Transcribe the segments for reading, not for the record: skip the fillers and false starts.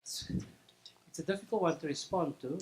It's a difficult one to respond to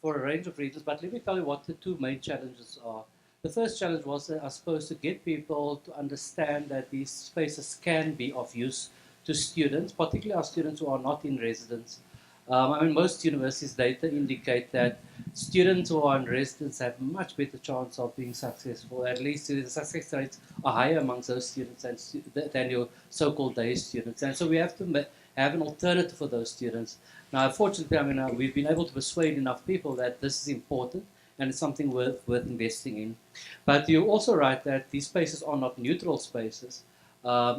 for a range of reasons, but let me tell you what the two main challenges are. The first challenge was, I suppose, to get people to understand that these spaces can be of use to students, particularly our students who are not in residence. I mean, most universities' data indicate that students who are in residence have much better chance of being successful. At least the success rates are higher amongst those students than your so-called day students. And so we have to have an alternative for those students. Now, unfortunately, I mean, we've been able to persuade enough people that this is important and it's something worth investing in. But you're also right that these spaces are not neutral spaces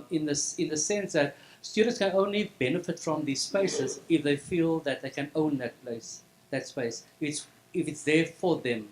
in the sense that students can only benefit from these spaces if they feel that they can own that place, that space. If it's there for them,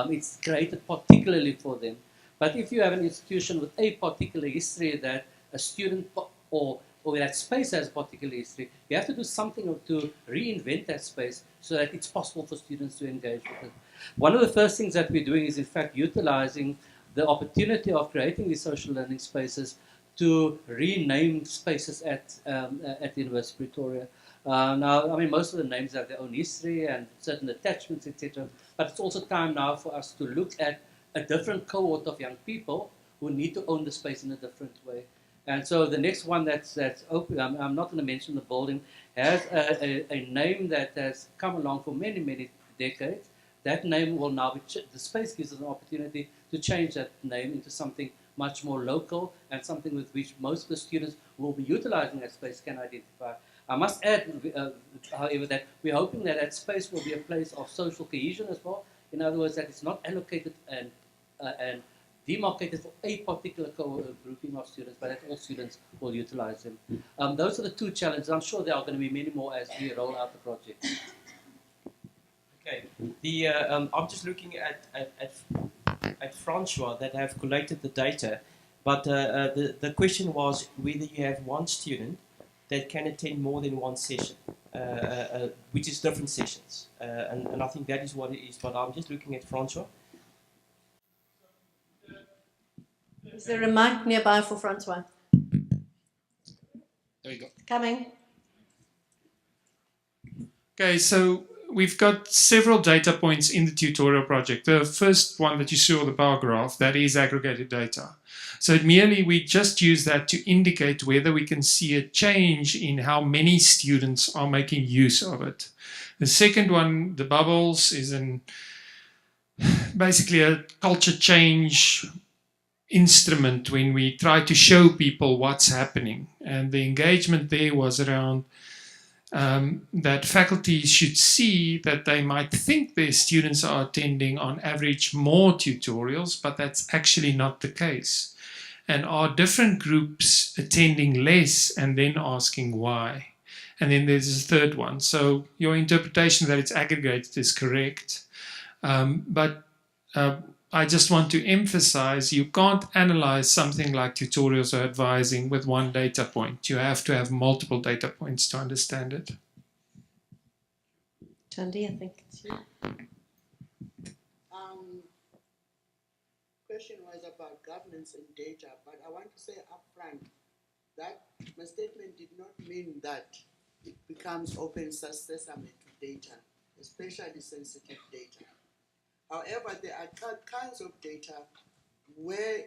it's created particularly for them. But if you have an institution with a particular history that a student or that space has particular history, you have to do something to reinvent that space so that it's possible for students to engage with it. One of the first things that we're doing is, in fact, utilizing the opportunity of creating these social learning spaces to rename spaces at the University of Pretoria. Now, I mean, most of the names have their own history and certain attachments, etc. But it's also time now for us to look at a different cohort of young people who need to own the space in a different way. And so the next one that's open, I'm not going to mention the building, has a name that has come along for many, many decades. That name will now be, the space gives us an opportunity to change that name into something much more local and something with which most of the students who will be utilizing that space can identify. I must add, however, that we're hoping that that space will be a place of social cohesion as well. In other words, that it's not allocated and demarcated for a particular grouping of students, but that all students will utilize them. Those are the two challenges. I'm sure there are going to be many more as we roll out the project. Okay. I'm just looking at Francois that have collated the data, but the question was whether you have one student that can attend more than one session, which is different sessions, and I think that is what it is. But I'm just looking at Francois. Is there a mic nearby for Francois? There you go. Coming. Okay, so we've got several data points in the tutorial project. The first one that you saw, the bar graph, that is aggregated data. So we just use that to indicate whether we can see a change in how many students are making use of it. The second one, the bubbles, is basically a culture change instrument when we try to show people what's happening. And the engagement there was around that faculty should see that they might think their students are attending on average more tutorials, but that's actually not the case. And are different groups attending less and then asking why? And then there's a third one. So your interpretation that it's aggregated is correct. But I just want to emphasize you can't analyze something like tutorials or advising with one data point. You have to have multiple data points to understand it. Chandi, I think it's you. Question was about governance and data, but I want to say upfront that my statement did not mean that it becomes open sesame to data, especially sensitive data. However, there are kinds of data where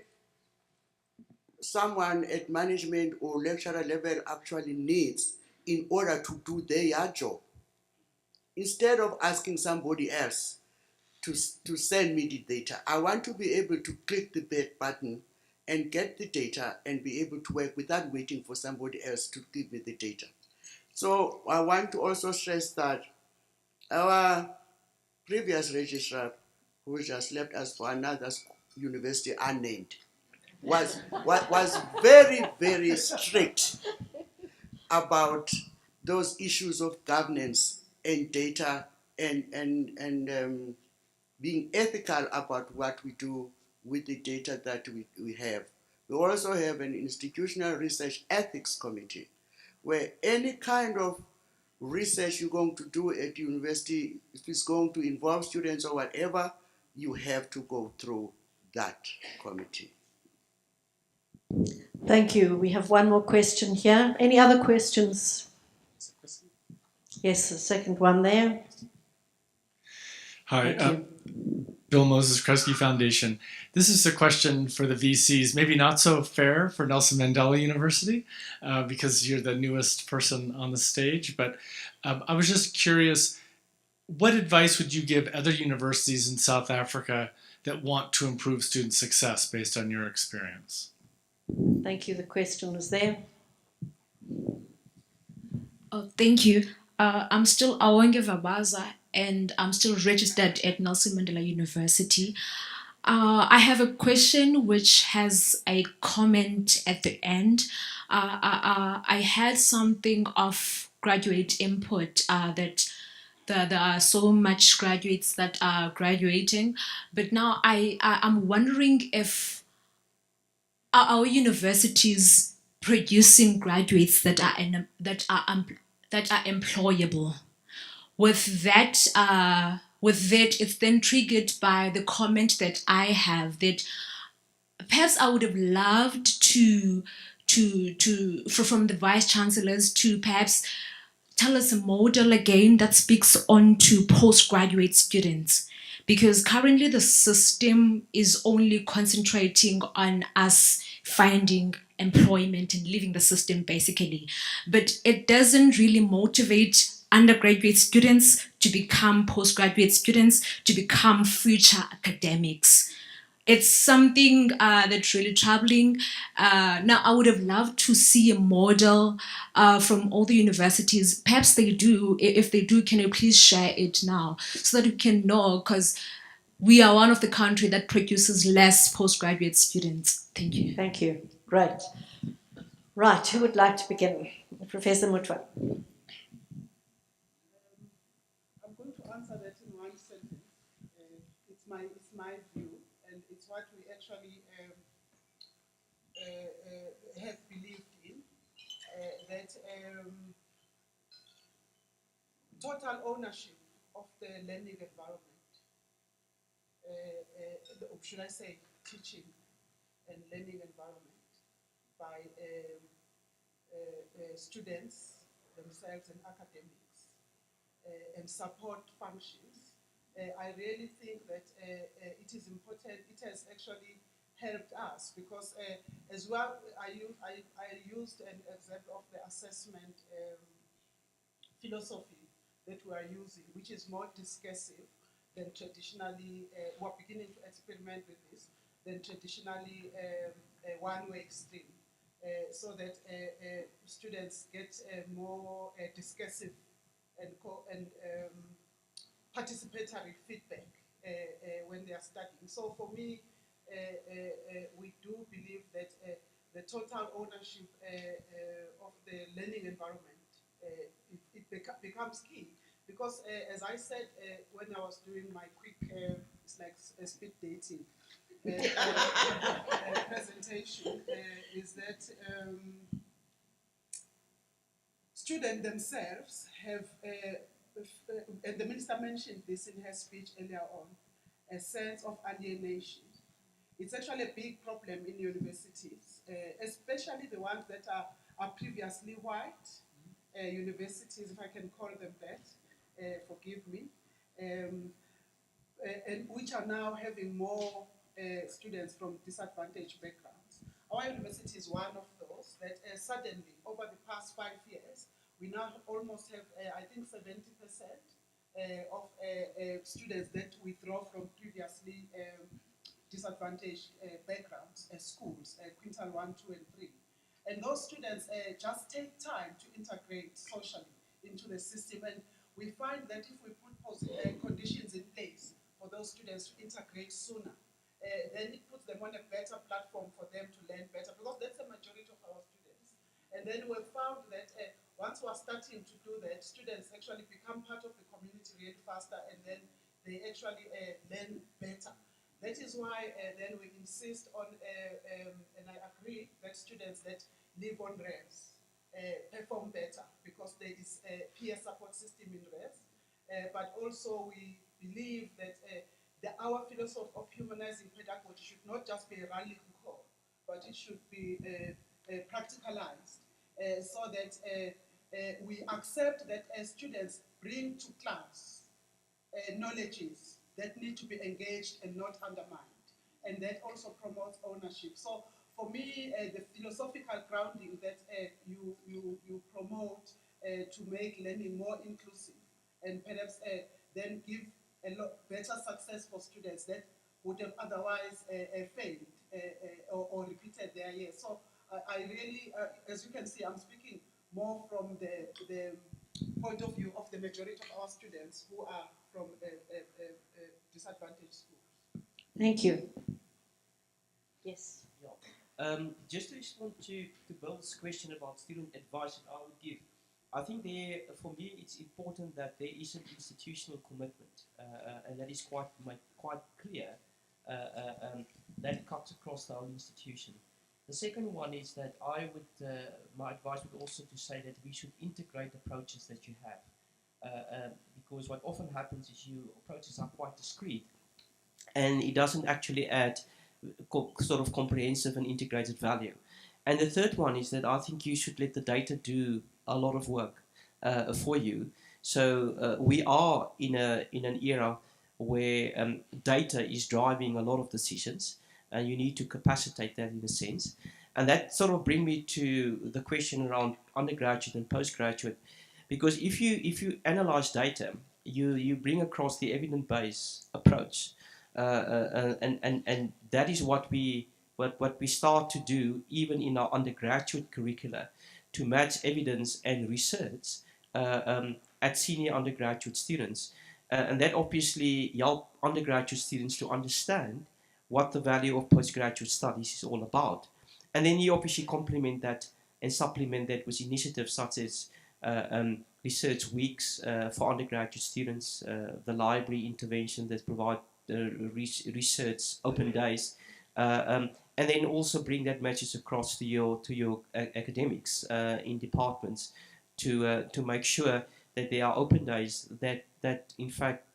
someone at management or lecturer level actually needs in order to do their job. Instead of asking somebody else to send me the data, I want to be able to click the button and get the data and be able to work without waiting for somebody else to give me the data. So I want to also stress that our previous registrar, who just left us for another university unnamed, was very, very strict about those issues of governance and data and being ethical about what we do with the data that we have. We also have an institutional research ethics committee where any kind of research you're going to do at university, if it's going to involve students or whatever, you have to go through that committee. Thank you. We have one more question here. Any other questions? Yes, the second one there. Hi, Thank you. Bill Moses, Kresge Foundation. This is a question for the VCs, maybe not so fair for Nelson Mandela University, because you're the newest person on the stage, but I was just curious, what advice would you give other universities in South Africa that want to improve student success based on your experience? Thank you. The question was there. Oh, thank you. I'm still Awonge Vabaza, and I'm still registered at Nelson Mandela University. I have a question which has a comment at the end. I had something of graduate input that there are so much graduates that are graduating, but now I'm wondering if our universities producing graduates that are employable. With that, it's then triggered by the comment that I have that perhaps I would have loved from the vice chancellors to perhaps tell us a model again that speaks on to postgraduate students, because currently the system is only concentrating on us finding employment and leaving the system basically, but it doesn't really motivate undergraduate students to become postgraduate students, to become future academics. It's something that's really troubling. Now, I would have loved to see a model from all the universities. Perhaps they do. If they do, can you please share it now so that we can know? Because we are one of the country that produces less postgraduate students. Thank you. Thank you. Great. Right. Who would like to begin? Professor Mutwa. I'm going to answer that in one sentence. It's my view, and it's what we actually have believed in. That total ownership of the learning environment, or should I say, teaching and learning environment by students themselves and academics and support functions. I really think that it is important. It has actually helped us because as well, I used an example of the assessment philosophy that we are using, which is more discursive than traditionally, we're beginning to experiment with this, than traditionally one-way stream. So that students get more discursive and participatory feedback when they are studying. So for me, we do believe that the total ownership of the learning environment becomes key. Because as I said when I was doing my quick, it's like speed dating, presentation, is that students themselves have, and the minister mentioned this in her speech earlier on, a sense of alienation. It's actually a big problem in universities, especially the ones that are previously white universities, if I can call them that, forgive me, and which are now having more students from disadvantaged backgrounds. Our university is one of those that suddenly, over the past 5 years, we now almost have, I think, 70% of students that withdraw from previously disadvantaged backgrorounds, schools, quintile 1, 2, and 3. And those students just take time to integrate socially into the system. And we find that if we put conditions in place for those students to integrate sooner, then it puts them on a better platform for them to learn better, because that's the majority of our students. And then we've found that once we're starting to do that, students actually become part of the community really faster, and then they actually learn better. That is why then we insist on, and I agree that students that live on RES perform better, because there is a peer support system in RES, but also we believe that our philosophy of humanizing pedagogy should not just be a rallying call, but it should be practicalized, so that we accept that as students bring to class knowledges that need to be engaged and not undermined. And that also promotes ownership. So for me, the philosophical grounding that you promote to make learning more inclusive and perhaps then give a lot better success for students that would have otherwise failed or repeated their year. So I really, as you can see, I'm speaking more from the point of view of the majority of our students who are from disadvantaged schools. Thank you. Yes. Just to respond to Bill's question about student advice that I would give, I think there, for me, it's important that there is an institutional commitment, and that is quite clear, that cuts across the whole institution. The second one is that my advice would also to say that we should integrate approaches that you have, because what often happens is your approaches are quite discrete, and it doesn't actually add sort of comprehensive and integrated value. And the third one is that I think you should let the data do a lot of work for you. So we are in an era where data is driving a lot of decisions, and you need to capacitate that in a sense. And that sort of brings me to the question around undergraduate and postgraduate, because if you analyze data, you bring across the evidence-based approach, and that is what we start to do even in our undergraduate curricula, to match evidence and research at senior undergraduate students, and that obviously help undergraduate students to understand what the value of postgraduate studies is all about. And then you obviously complement that and supplement that with initiatives such as research weeks for undergraduate students, the library intervention that provide research open days, and then also bring that message across to your academics in departments to make sure that there are open days that in fact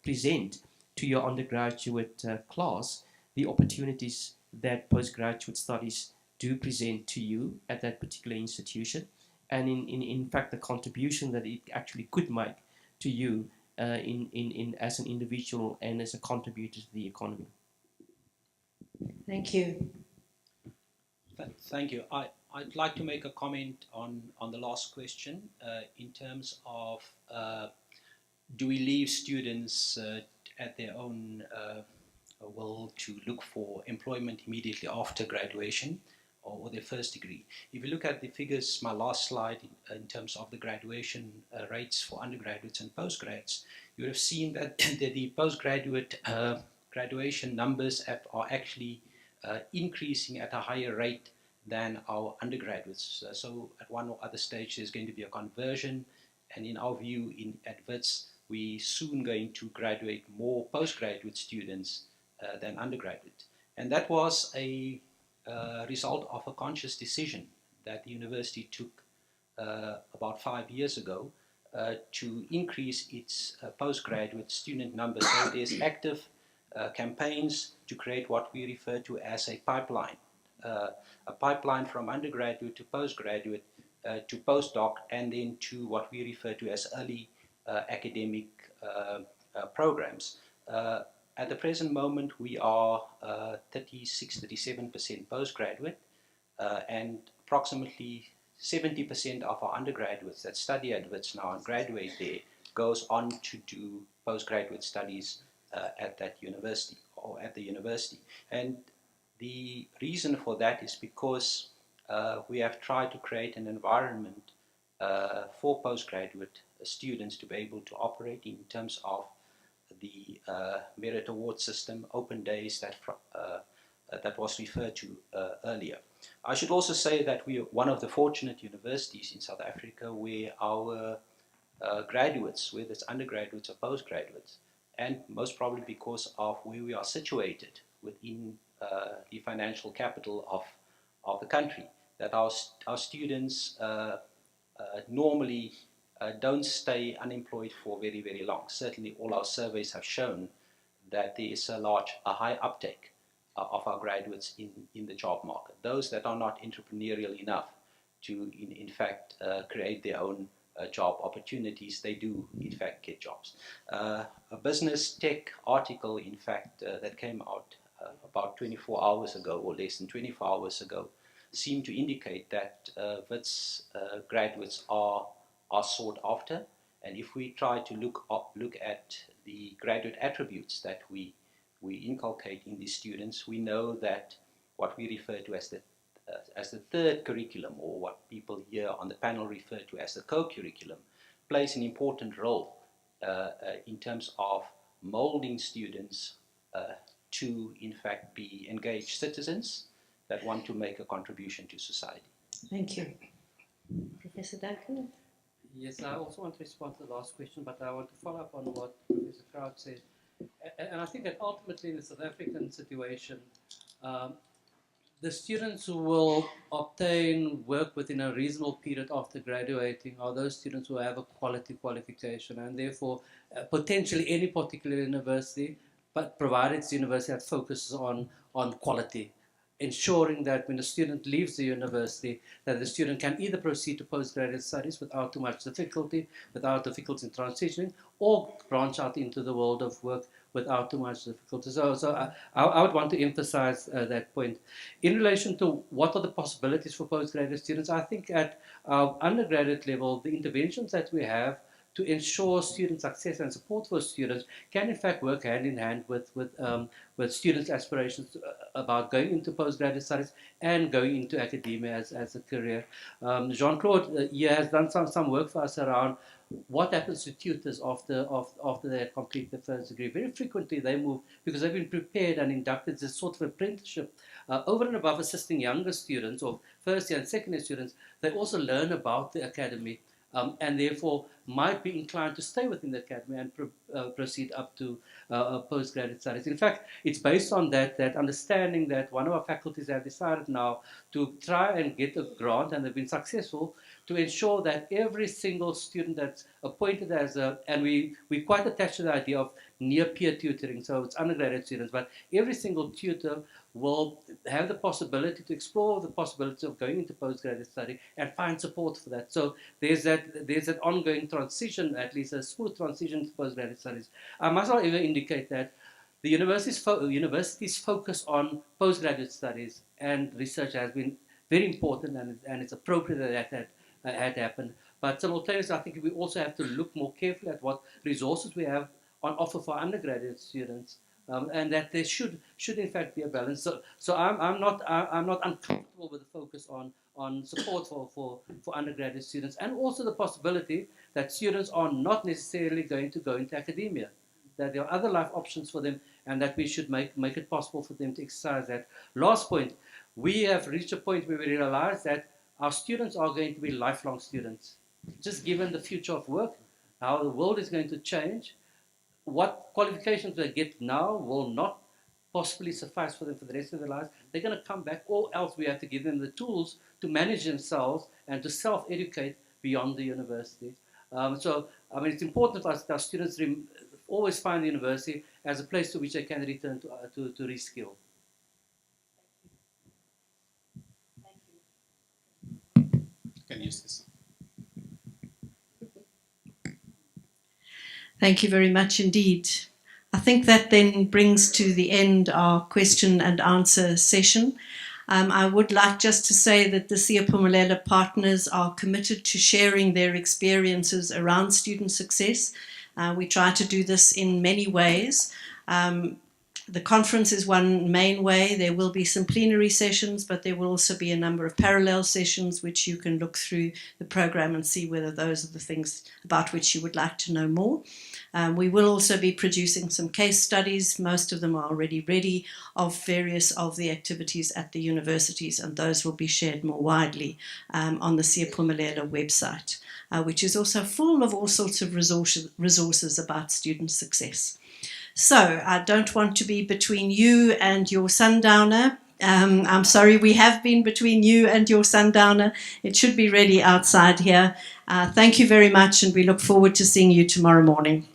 present to your undergraduate class the opportunities that postgraduate studies do present to you at that particular institution, and in fact the contribution that it actually could make to you in as an individual and as a contributor to the economy. Thank you. Thank you. I'd like to make a comment on the last question in terms of do we leave students at their own will to look for employment immediately after graduation or their first degree. If you look at the figures, my last slide, in terms of the graduation rates for undergraduates and postgrads, you would have seen that the postgraduate graduation numbers are actually increasing at a higher rate than our undergraduates. So at one or other stage there's going to be a conversion, and in our view at WITS we're soon going to graduate more postgraduate students than undergraduate. And that was a result of a conscious decision that the university took about 5 years ago to increase its postgraduate student numbers. So there's active campaigns to create what we refer to as a pipeline from undergraduate to postgraduate to postdoc, and then to what we refer to as early academic programs. At the present moment, we are 36-37% postgraduate, and approximately 70% of our undergraduates that study at WITS now and graduate there goes on to do postgraduate studies at that university or at the university. And the reason for that is because we have tried to create an environment for postgraduate students to be able to operate in terms of the merit award system, open days that was referred to earlier. I should also say that we are one of the fortunate universities in South Africa where our graduates, whether it's undergraduates or postgraduates, and most probably because of where we are situated within the financial capital of the country, that our students normally don't stay unemployed for very, very long. Certainly all our surveys have shown that there is a high uptake of our graduates in the job market. Those that are not entrepreneurial enough to in fact create their own job opportunities, they do in fact get jobs. A business tech article, in fact, that came out about 24 hours ago, or less than 24 hours ago, seemed to indicate that WITS graduates are sought after. And if we try to look at the graduate attributes that we inculcate in these students, we know that what we refer to as the third curriculum, or what people here on the panel refer to as the co-curriculum, plays an important role in terms of molding students to, in fact, be engaged citizens that want to make a contribution to society. Thank you. Professor Duncan? Yes, I also want to respond to the last question, but I want to follow up on what Professor Kraut said. And I think that ultimately in the South African situation, the students who will obtain work within a reasonable period after graduating are those students who have a quality qualification, and therefore potentially any particular university, but provided it's a university that focuses on quality, ensuring that when a student leaves the university, that the student can either proceed to postgraduate studies without too much difficulty, without difficulty in transitioning, or branch out into the world of work without too much difficulty. So I would want to emphasize that point. In relation to what are the possibilities for postgraduate students, I think at our undergraduate level, the interventions that we have to ensure student success and support for students can in fact work hand in hand with students' aspirations about going into postgraduate studies and going into academia as a career. Jean-Claude here has done some work for us around what happens to tutors after they complete their first degree. Very frequently they move because they've been prepared and inducted as a sort of apprenticeship over and above assisting younger students or first year and second year students. They also learn about the academy. And therefore might be inclined to stay within the academy and proceed up to postgraduate studies. In fact, it's based on that understanding that one of our faculties have decided now to try and get a grant, and they've been successful, to ensure that every single student that's appointed as and we're quite attached to the idea of near peer tutoring, so it's undergraduate students, but every single tutor will have the possibility to explore the possibility of going into postgraduate study and find support for that. So there's that ongoing transition, at least a smooth transition to postgraduate studies. I must not even indicate that the university's focus on postgraduate studies and research has been very important, and it's appropriate that had happened. But simultaneously, I think we also have to look more carefully at what resources we have on offer for undergraduate students, and that there should in fact be a balance. So I'm not uncomfortable with the focus on support for undergraduate students, and also the possibility that students are not necessarily going to go into academia, that there are other life options for them, and that we should make it possible for them to exercise that. Last point, we have reached a point where we realize that our students are going to be lifelong students. Just given the future of work, how the world is going to change, what qualifications they get now will not possibly suffice for them for the rest of their lives. They're going to come back, or else we have to give them the tools to manage themselves and to self-educate beyond the university. So, I mean, it's important for us that our students always find the university as a place to which they can return to reskill. Can use this. Thank you very much indeed. I think that then brings to the end our question and answer session. I would like just to say that the Siyaphumelela partners are committed to sharing their experiences around student success. We try to do this in many ways. The conference is one main way. There will be some plenary sessions, but there will also be a number of parallel sessions which you can look through the program and see whether those are the things about which you would like to know more. We will also be producing some case studies. Most of them are already ready, of various of the activities at the universities, and those will be shared more widely on the Siyaphumelela website, which is also full of all sorts of resources about student success. So I don't want to be between you and your sundowner. I'm sorry, we have been between you and your sundowner. It should be ready outside here. Thank you very much, and we look forward to seeing you tomorrow morning.